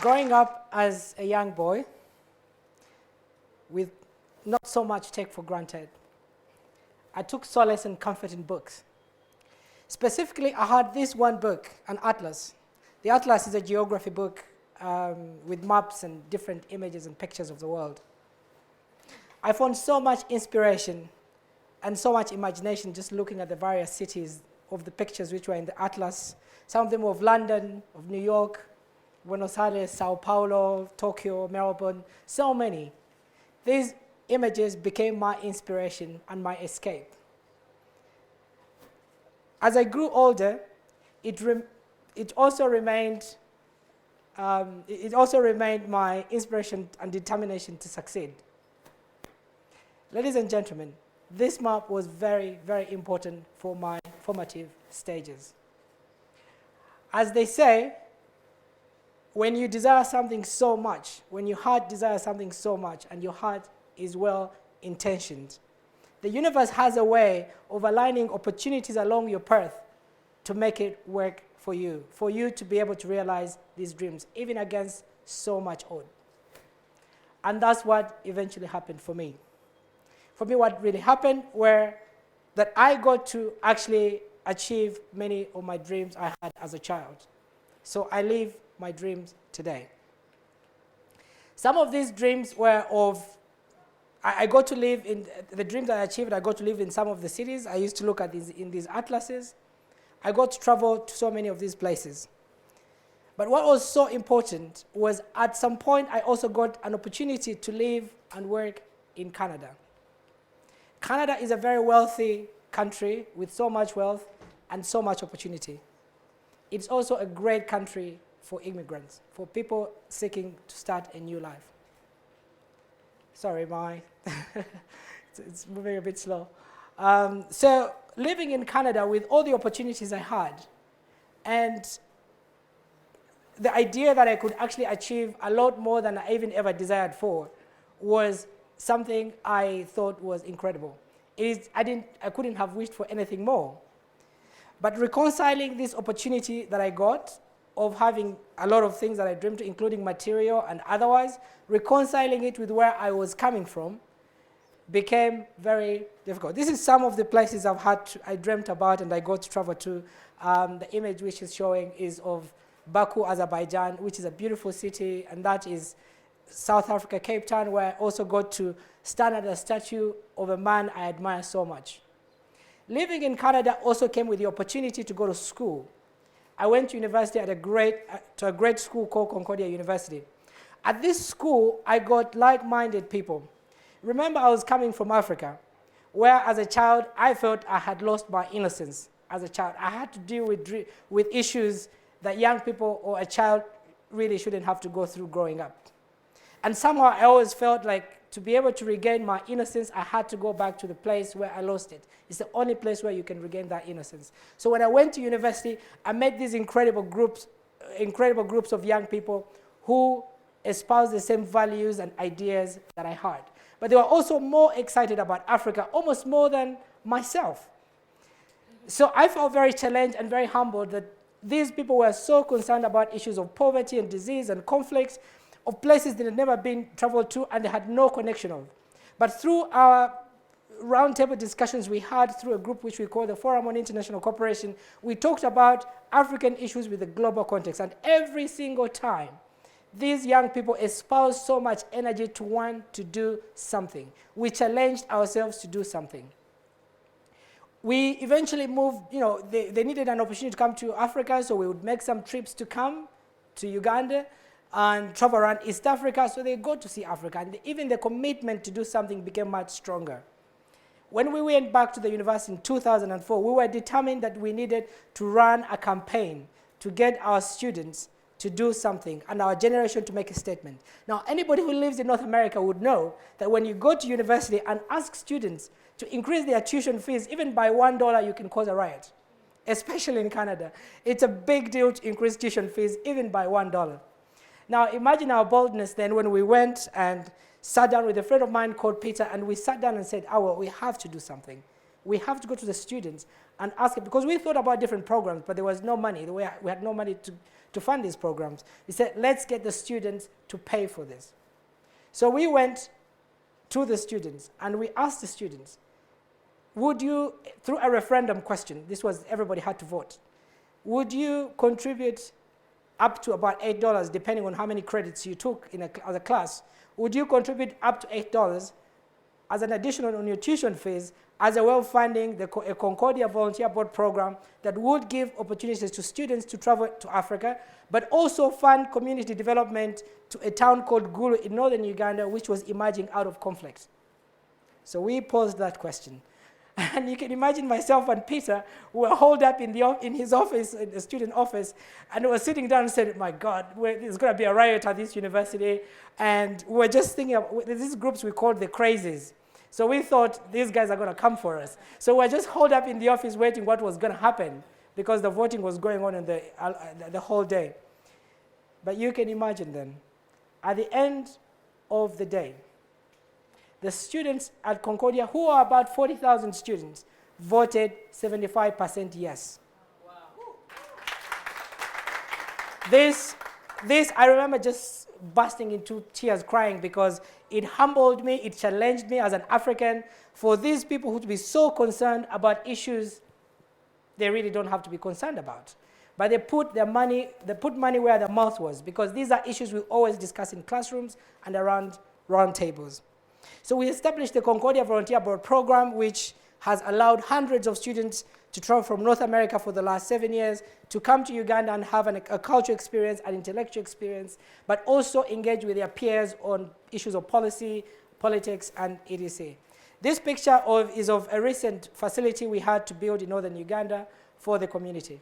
Growing up as a young boy with not so much take for granted, I took solace and comfort in books. Specifically, I had this one book, an atlas. The atlas is a geography book with maps and different images and pictures of the world. I found so much inspiration and so much imagination just looking at the various cities of the pictures which were in the atlas. Some of them were of London, of New York, Buenos Aires, Sao Paulo, Tokyo, Melbourne, so many. These images became my inspiration and my escape. As I grew older, it also remained my inspiration and determination to succeed. Ladies and gentlemen, this map was very, very important for my formative stages. As they say, when you desire something so much, when your heart desires something so much and your heart is well-intentioned, the universe has a way of aligning opportunities along your path to make it work for you to be able to realize these dreams, even against so much odds. And that's what eventually happened for me. For me, what really happened were that I got to actually achieve many of my dreams I had as a child. So I live my dreams today. Some of these dreams were I got to live in, the dreams that I achieved, I got to live in some of the cities. I used to look at these atlases. I got to travel to so many of these places. But what was so important was at some point I also got an opportunity to live and work in Canada. Canada is a very wealthy country with so much wealth and so much opportunity. It's also a great country for immigrants, for people seeking to start a new life. Sorry, it's moving a bit slow. So living in Canada with all the opportunities I had, and the idea that I could actually achieve a lot more than I even ever desired for was something I thought was incredible. I couldn't have wished for anything more. But reconciling this opportunity that I got of having a lot of things that I dreamed, including material and otherwise, reconciling it with where I was coming from became very difficult. This is some of the places I dreamt about and I got to travel to. The image which is showing is of Baku, Azerbaijan, which is a beautiful city, and that is South Africa, Cape Town, where I also got to stand at a statue of a man I admire so much. Living in Canada also came with the opportunity to go to school. I went to university at a great school called Concordia University. At this school, I got like-minded people. Remember, I was coming from Africa, where as a child, I felt I had lost my innocence as a child. I had to deal with issues that young people or a child really shouldn't have to go through growing up. And somehow I always felt like to be able to regain my innocence, I had to go back to the place where I lost it. It's the only place where you can regain that innocence. So when I went to university, I met these incredible groups of young people who espoused the same values and ideas that I had. But they were also more excited about Africa, almost more than myself. So I felt very challenged and very humbled that these people were so concerned about issues of poverty and disease and conflicts, of places they had never been traveled to and they had no connection of. But through our roundtable discussions we had through a group which we call the Forum on International Cooperation, we talked about African issues with a global context. And every single time, these young people espoused so much energy to want to do something. We challenged ourselves to do something. We eventually moved, they needed an opportunity to come to Africa, so we would make some trips to come to Uganda and travel around East Africa, so they got to see Africa. And even the commitment to do something became much stronger. When we went back to the university in 2004, we were determined that we needed to run a campaign to get our students to do something and our generation to make a statement. Now, anybody who lives in North America would know that when you go to university and ask students to increase their tuition fees, even by $1, you can cause a riot, especially in Canada. It's a big deal to increase tuition fees, even by $1. Now, imagine our boldness then when we went and sat down with a friend of mine called Peter, and we sat down and said, we have to do something. we have to go to the students and ask them, because we thought about different programs, but there was no money. We had no money to fund these programs. We said, let's get the students to pay for this. So we went to the students, and we asked the students, would you, through a referendum question, this was everybody had to vote, would you contribute up to about $8, depending on how many credits you took as a class, would you contribute up to $8 as an additional on your tuition fees as a way of funding a Concordia Volunteer Board program that would give opportunities to students to travel to Africa, but also fund community development to a town called Gulu in northern Uganda, which was emerging out of conflict? So we posed that question. And you can imagine myself and Peter were holed up in his office, in the student office, and we were sitting down and said, my God, there's going to be a riot at this university. And we were just thinking of these groups we called the crazies. So we thought these guys are going to come for us. So we were just holed up in the office waiting what was going to happen, because the voting was going on in the whole day. But you can imagine then, at the end of the day, the students at Concordia, who are about 40,000 students, voted 75% yes. Wow. This, I remember just bursting into tears, crying, because it humbled me, it challenged me as an African, for these people who to be so concerned about issues they really don't have to be concerned about. But they put money where their mouth was, because these are issues we always discuss in classrooms and around round tables. So we established the Concordia Volunteer Board program, which has allowed hundreds of students to travel from North America for the last 7 years to come to Uganda and have a cultural experience, an intellectual experience, but also engage with their peers on issues of policy, politics, and etc. This picture is of a recent facility we had to build in northern Uganda for the community.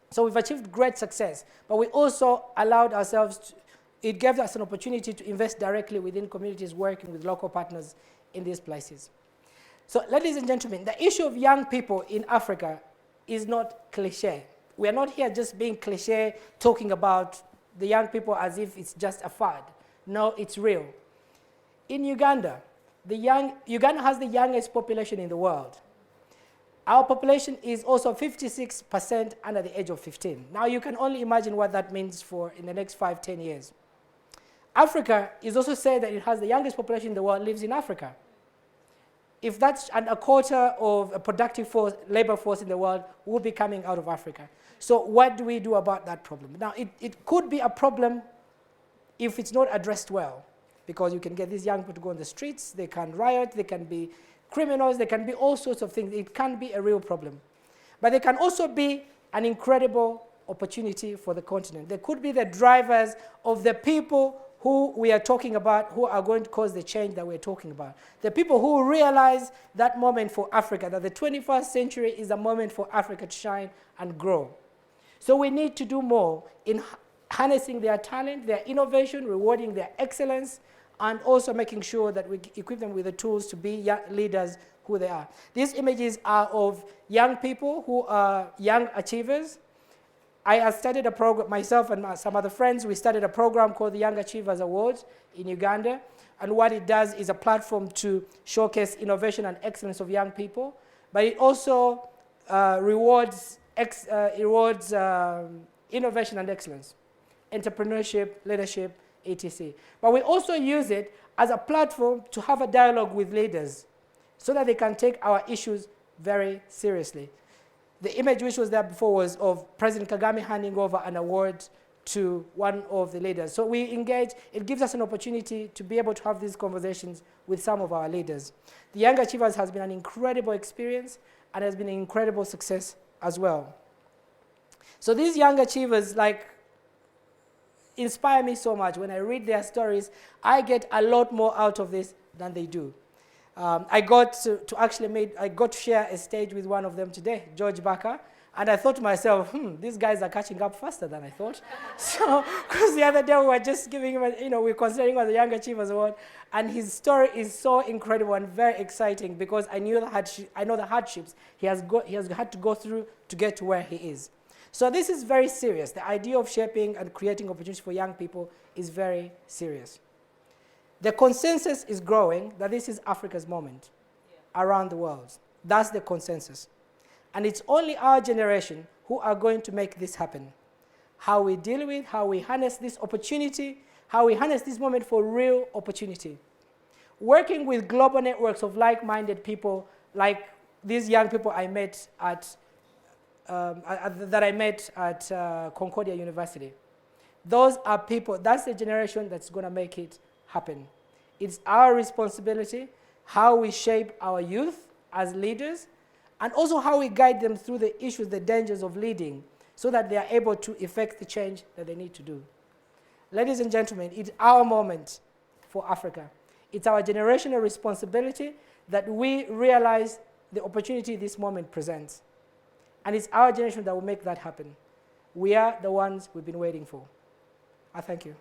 So we've achieved great success, but we also allowed ourselves it gave us an opportunity to invest directly within communities working with local partners in these places. So, ladies and gentlemen, the issue of young people in Africa is not cliche. We are not here just being cliche, talking about the young people as if it's just a fad. No, it's real. In Uganda, Uganda has the youngest population in the world. Our population is also 56% under the age of 15. Now, you can only imagine what that means in the next 5-10 years. Africa is also said that it has the youngest population in the world lives in Africa. If that's a quarter of a productive labor force in the world will be coming out of Africa. So what do we do about that problem? Now, it could be a problem if it's not addressed well, because you can get these young people to go on the streets, they can riot, they can be criminals, they can be all sorts of things. It can be a real problem. But they can also be an incredible opportunity for the continent. They could be the drivers of the people who we are talking about, who are going to cause the change that we're talking about. The people who realize that moment for Africa, that the 21st century is a moment for Africa to shine and grow. So we need to do more in harnessing their talent, their innovation, rewarding their excellence, and also making sure that we equip them with the tools to be leaders who they are. These images are of young people who are young achievers. I started a program, myself and some other friends, we started a program called the Young Achievers Awards in Uganda. And what it does is a platform to showcase innovation and excellence of young people. But it also rewards innovation and excellence, entrepreneurship, leadership, etc. But we also use it as a platform to have a dialogue with leaders so that they can take our issues very seriously. The image which was there before was of President Kagame handing over an award to one of the leaders. So we engage, it gives us an opportunity to be able to have these conversations with some of our leaders. The Young Achievers has been an incredible experience and has been an incredible success as well. So these young achievers inspire me so much. When I read their stories, I get a lot more out of this than they do. I got to share a stage with one of them today, George Barker, and I thought to myself, these guys are catching up faster than I thought. So, because the other day we were just giving him, we were considering him as the Young Achievers Award, and his story is so incredible and very exciting because I know the hardships he has had to go through to get to where he is. So this is very serious. The idea of shaping and creating opportunities for young people is very serious. The consensus is growing that this is Africa's moment around the world. That's the consensus. And it's only our generation who are going to make this happen. How we deal with, how we harness this opportunity, how we harness this moment for real opportunity. Working with global networks of like-minded people, like these young people I met at, Concordia University. Those are people, that's the generation that's going to make it happen. It's our responsibility how we shape our youth as leaders, and also how we guide them through the issues, the dangers of leading, so that they are able to effect the change that they need to do. Ladies and gentlemen, it's our moment for Africa. It's our generational responsibility that we realize the opportunity this moment presents. And it's our generation that will make that happen. We are the ones we've been waiting for. I thank you.